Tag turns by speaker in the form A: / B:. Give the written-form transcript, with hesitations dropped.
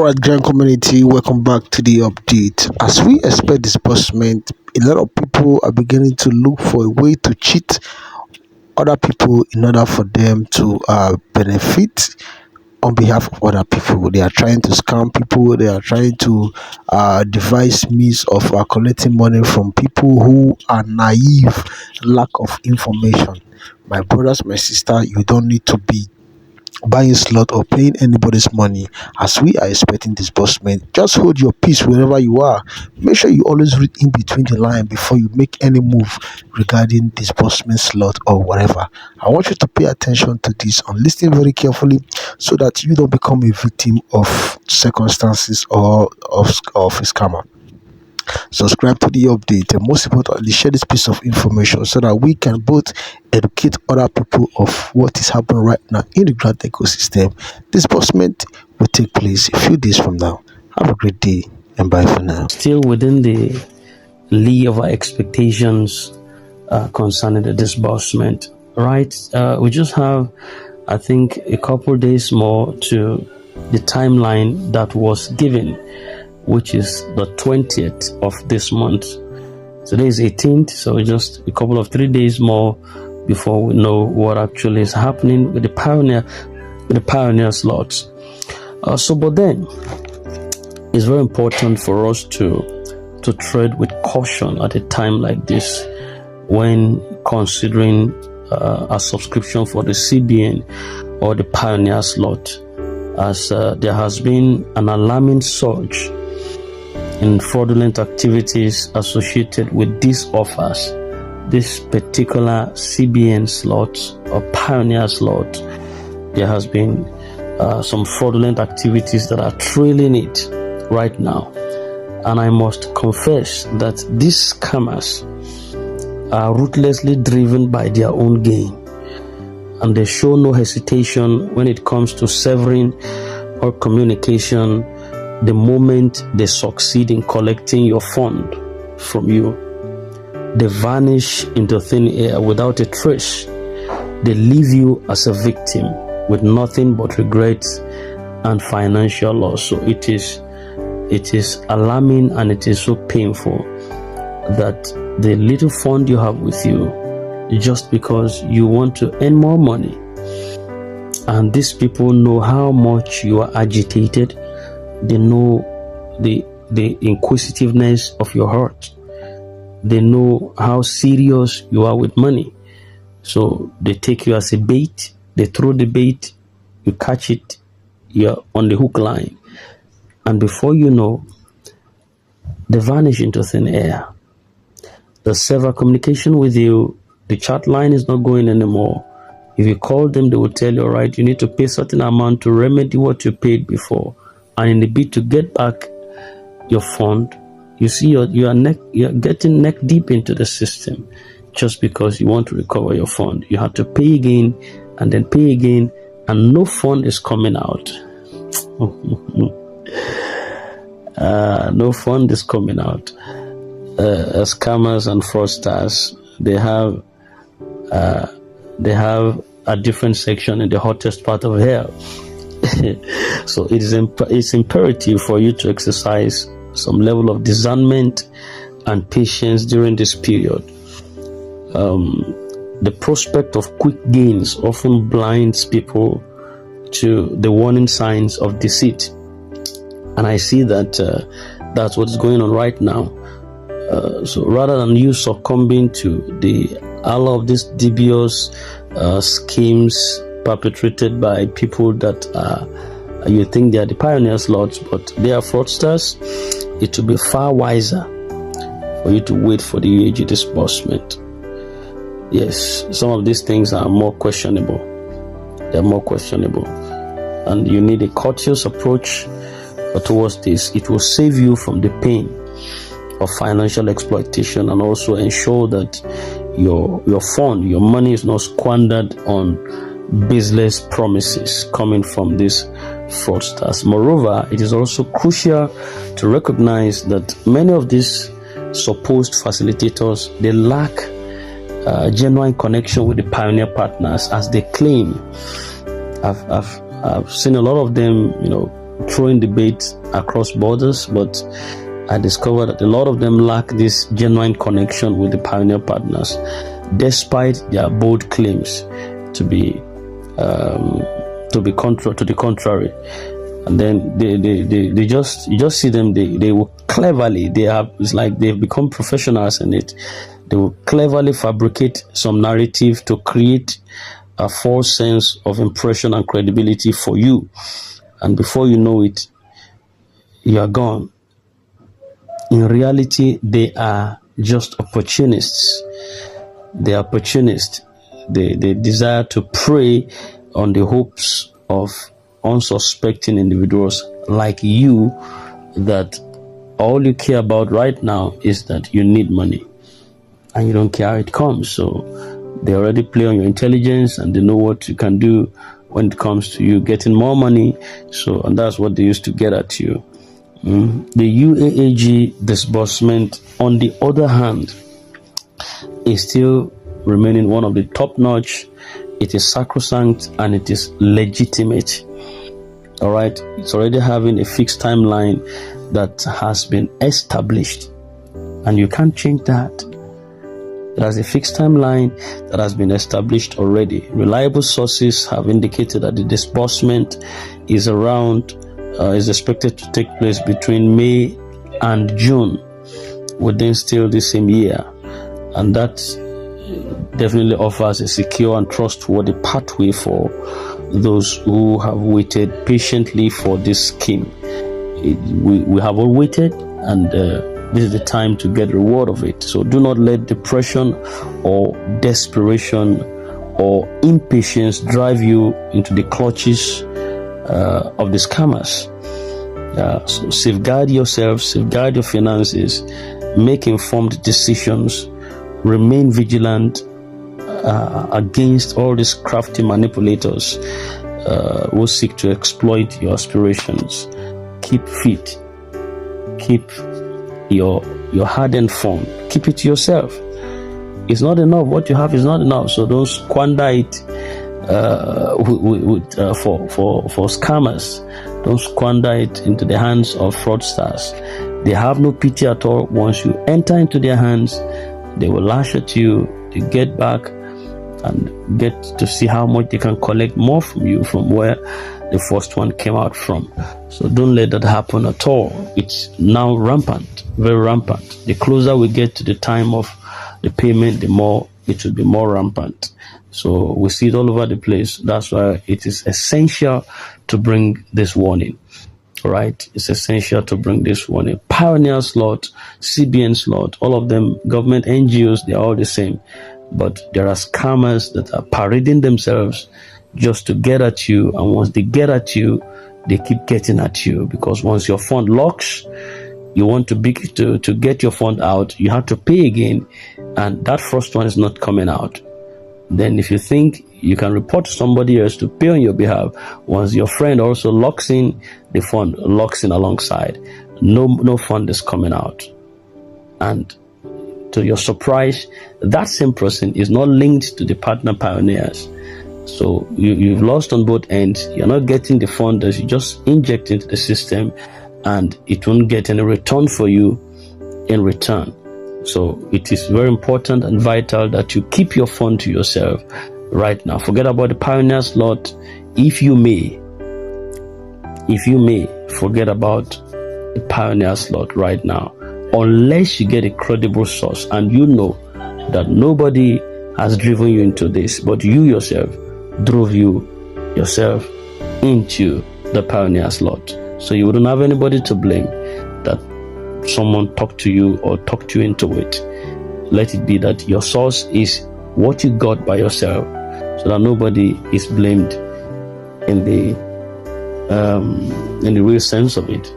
A: All right, grand community, welcome back to the update. As we expect disbursement, a lot of people are beginning to look for a way to cheat other people in order for them to benefit on behalf of other people. They are trying to scam people. They are trying to devise means of collecting money from people who are naive, lack of information. My brothers, my sister, you don't need to be buying slot or paying anybody's money as we are expecting disbursement. Just hold your peace wherever you are. Make sure you always read in between the line before you make any move regarding disbursement slot or whatever. I want you to pay attention to this and listen very carefully so that you don't become a victim of circumstances or of a scammer. Subscribe to the update, and most importantly, share this piece of information so that we can both educate other people of what is happening right now in the grant ecosystem. Disbursement will take place a few days from now. Have a great day and bye for now.
B: Still within the lee of our expectations concerning the disbursement, right? We just have, I think, a couple days more to the timeline that was given, which is the 20th of this month. Today is 18th, so just a couple of 3 days more before we know what actually is happening with the pioneer slots. But then it's very important for us to tread with caution at a time like this when considering a subscription for the CBN or the pioneer slot, as there has been an alarming surge in fraudulent activities associated with these offers. This particular CBN slot or pioneer slot, there has been some fraudulent activities that are trailing it right now. And I must confess that these scammers are ruthlessly driven by their own gain, and they show no hesitation when it comes to severing all communication the moment they succeed in collecting your fund from you. They vanish into thin air without a trace. They leave you as a victim with nothing but regret and financial loss. So it is alarming, and it is so painful that the little fund you have with you, just because you want to earn more money, and these people know how much you are agitated. They know the inquisitiveness of your heart. They know how serious you are with money. So they take you as a bait. They throw the bait, you catch it, you're on the hook line. And before you know, they vanish into thin air. The server communication with you, the chat line is not going anymore. If you call them, they will tell you, all right, you need to pay a certain amount to remedy what you paid before. And in the bid to get back your fund, you see you're getting neck deep into the system just because you want to recover your fund. You have to pay again and then pay again, and no fund is coming out. No fund is coming out. Scammers and fraudsters, they have a different section in the hottest part of hell. So it's imperative for you to exercise some level of discernment and patience during this period. The prospect of quick gains often blinds people to the warning signs of deceit, and I see that that's what's going on right now. So rather than you succumbing to all of these dubious schemes perpetrated by people that you think they are the pioneer slots, but they are fraudsters, it will be far wiser for you to wait for the UAAG disbursement. Yes, some of these things are more questionable. They're more questionable, and you need a courteous approach towards this. It will save you from the pain of financial exploitation, and also ensure that your fund, your money is not squandered on baseless promises coming from these fraudsters. Moreover, it is also crucial to recognize that many of these supposed facilitators, they lack genuine connection with the pioneer partners, as they claim. I've seen a lot of them, throwing debates across borders, but I discovered that a lot of them lack this genuine connection with the pioneer partners, despite their bold claims to be to the contrary. And then they just, you just see them, they will cleverly, it's like they've become professionals in it. They will cleverly fabricate some narrative to create a false sense of impression and credibility for you. And before you know it, you are gone. In reality, they are just opportunists. They are opportunists. They desire to prey on the hopes of unsuspecting individuals like you, that all you care about right now is that you need money and you don't care how it comes. So they already play on your intelligence and they know what you can do when it comes to you getting more money. So, and that's what they used to get at you. The UAAG disbursement, on the other hand, is still remaining one of the top notch. It is sacrosanct and it is legitimate. All right, it's already having a fixed timeline that has been established, and you can't change that. It has a fixed timeline that has been established already. Reliable sources have indicated that the disbursement is expected to take place between May and June, within still the same year, and that definitely offers a secure and trustworthy pathway for those who have waited patiently for this scheme. We have all waited, and this is the time to get reward of it. So do not let depression or desperation or impatience drive you into the clutches of the scammers. So safeguard yourself, safeguard your finances, make informed decisions, remain vigilant against all these crafty manipulators who seek to exploit your aspirations. Keep fit, keep your hard-earned fund, keep it to yourself. It's not enough. What you have is not enough, so don't squander it for scammers. Don't squander it into the hands of fraudsters. They have no pity at all. Once you enter into their hands, they will lash at you, they get back and get to see how much they can collect more from you from where the first one came out from. So don't let that happen at all. It's now rampant, very rampant. The closer we get to the time of the payment, the more it will be more rampant. So we see it all over the place. That's why it is essential to bring this warning. Right, it's essential to bring this warning. Pioneer slot, CBN slot, all of them, government NGOs, they're all the same. But there are scammers that are parading themselves just to get at you. And once they get at you, they keep getting at you. Because once your fund locks, you want to get your fund out, you have to pay again. And that first one is not coming out. Then if you think you can report to somebody else to pay on your behalf, once your friend also locks in, the fund locks in alongside. No fund is coming out. And to your surprise, that same person is not linked to the partner pioneers. So you've lost on both ends. You're not getting the fund that you just inject into the system, and it won't get any return for you in return. So it is very important and vital that you keep your fund to yourself right now. Forget about the pioneer slot. If you may, forget about the pioneer slot right now, unless you get a credible source and you know that nobody has driven you into this, but you yourself drove yourself into the pioneer slot. So you wouldn't have anybody to blame that someone talked to you or talked you into it. Let it be that your source is what you got by yourself, so that nobody is blamed in the real sense of it.